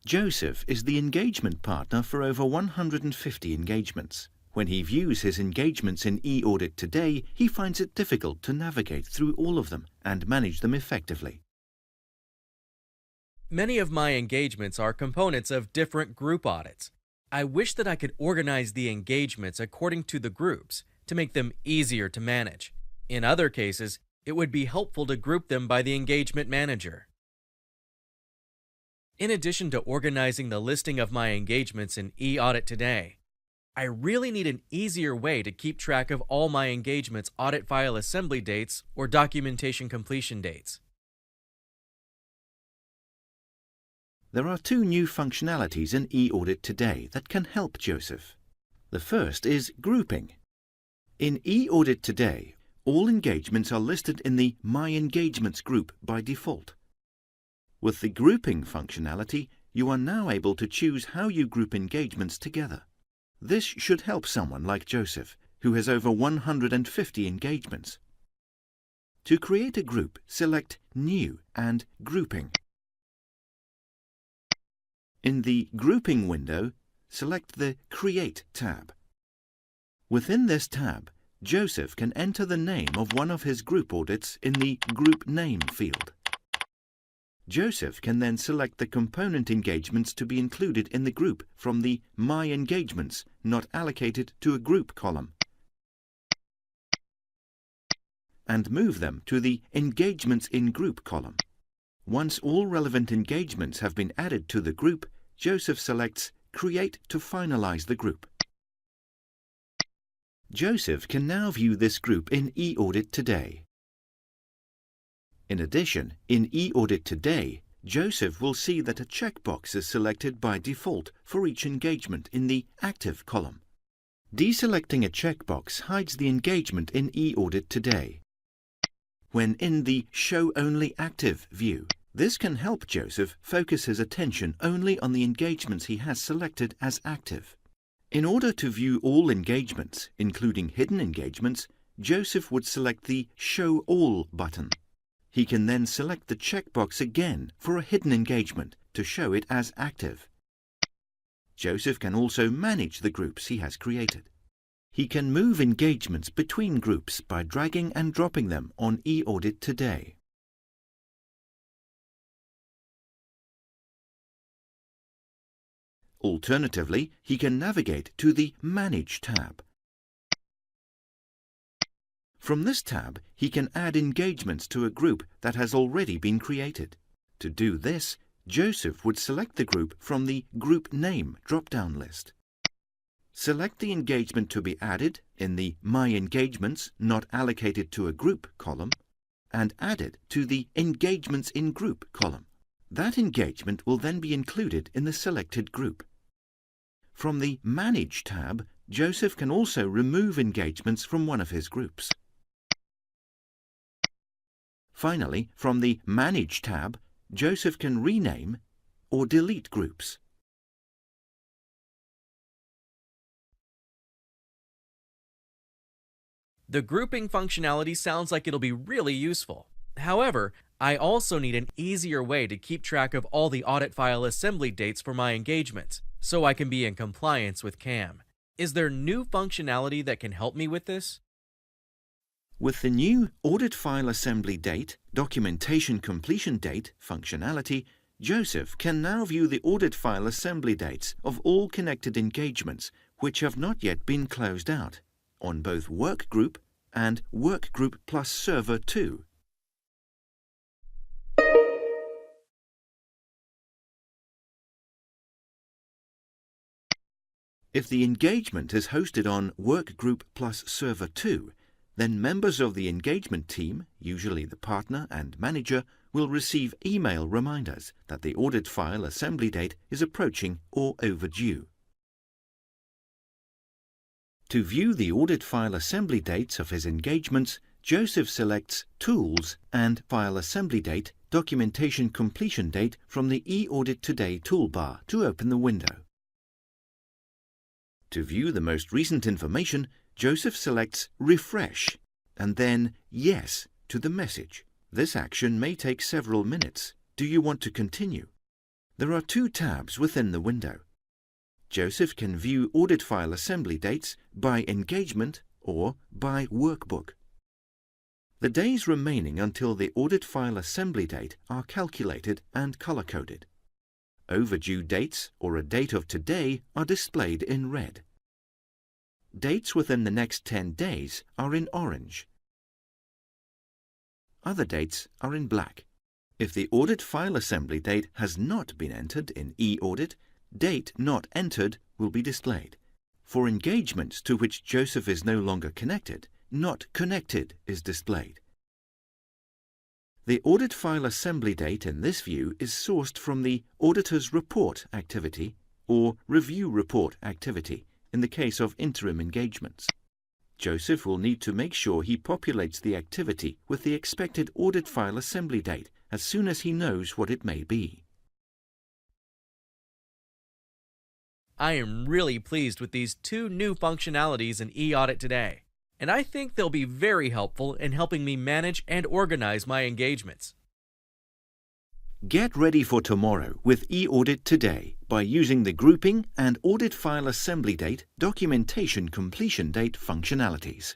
Joseph is the engagement partner for over 150 engagements. When he views his engagements in eAudit today, he finds it difficult to navigate through all of them and manage them effectively. Many of my engagements are components of different group audits. I wish that I could organize the engagements according to the groups to make them easier to manage. In other cases, it would be helpful to group them by the engagement manager. In addition to organizing the listing of my engagements in eAudit today, I really need an easier way to keep track of all my engagements' audit file assembly dates or documentation completion dates. There are two new functionalities in eAudit today that can help Joseph. The first is grouping. In eAudit today, all engagements are listed in the My Engagements group by default. With the grouping functionality, you are now able to choose how you group engagements together. This should help someone like Joseph, who has over 150 engagements. To create a group, select New and Grouping. In the Grouping window, select the Create tab. Within this tab, Joseph can enter the name of one of his group audits in the Group Name field. Joseph can then select the component engagements to be included in the group from the My Engagements Not Allocated to a Group column and move them to the Engagements in Group column. Once all relevant engagements have been added to the group, Joseph selects Create to finalize the group. Joseph can now view this group in eAudit today. In addition, in eAudit today, Joseph will see that a checkbox is selected by default for each engagement in the Active column. Deselecting a checkbox hides the engagement in eAudit today. When in the Show Only Active view, this can help Joseph focus his attention only on the engagements he has selected as active. In order to view all engagements, including hidden engagements, Joseph would select the Show All button. He can then select the checkbox again for a hidden engagement to show it as active. Joseph can also manage the groups he has created. He can move engagements between groups by dragging and dropping them on eAudit today. Alternatively, he can navigate to the Manage tab. From this tab, he can add engagements to a group that has already been created. To do this, Joseph would select the group from the Group Name drop-down list. Select the engagement to be added in the My Engagements Not Allocated to a Group column and add it to the Engagements in Group column. That engagement will then be included in the selected group. From the Manage tab, Joseph can also remove engagements from one of his groups. Finally, from the Manage tab, Joseph can rename or delete groups. The grouping functionality sounds like it'll be really useful. However, I also need an easier way to keep track of all the audit file assembly dates for my engagements, so I can be in compliance with CAM. Is there new functionality that can help me with this? With the new Audit File Assembly Date, Documentation Completion Date functionality, Joseph can now view the audit file assembly dates of all connected engagements which have not yet been closed out, on both Workgroup and Workgroup plus Server 2. If the engagement is hosted on Workgroup plus Server 2, then members of the engagement team, usually the partner and manager, will receive email reminders that the audit file assembly date is approaching or overdue. To view the audit file assembly dates of his engagements, Joseph selects Tools and File Assembly Date, Documentation Completion Date from the eAudit Today toolbar to open the window. To view the most recent information, Joseph selects Refresh and then Yes to the message. This action may take several minutes. Do you want to continue? There are two tabs within the window. Joseph can view audit file assembly dates by engagement or by workbook. The days remaining until the audit file assembly date are calculated and color-coded. Overdue dates or a date of today are displayed in red. Dates within the next 10 days are in orange. Other dates are in black. If the audit file assembly date has not been entered in eAudit, Date Not Entered will be displayed. For engagements to which Joseph is no longer connected, Not Connected is displayed. The audit file assembly date in this view is sourced from the Auditor's Report activity or Review Report activity in the case of interim engagements. Joseph will need to make sure he populates the activity with the expected audit file assembly date as soon as he knows what it may be. I am really pleased with these two new functionalities in eAudit today, and I think they'll be very helpful in helping me manage and organize my engagements. Get ready for tomorrow with eAudit Today by using the grouping and audit file assembly date documentation completion date functionalities.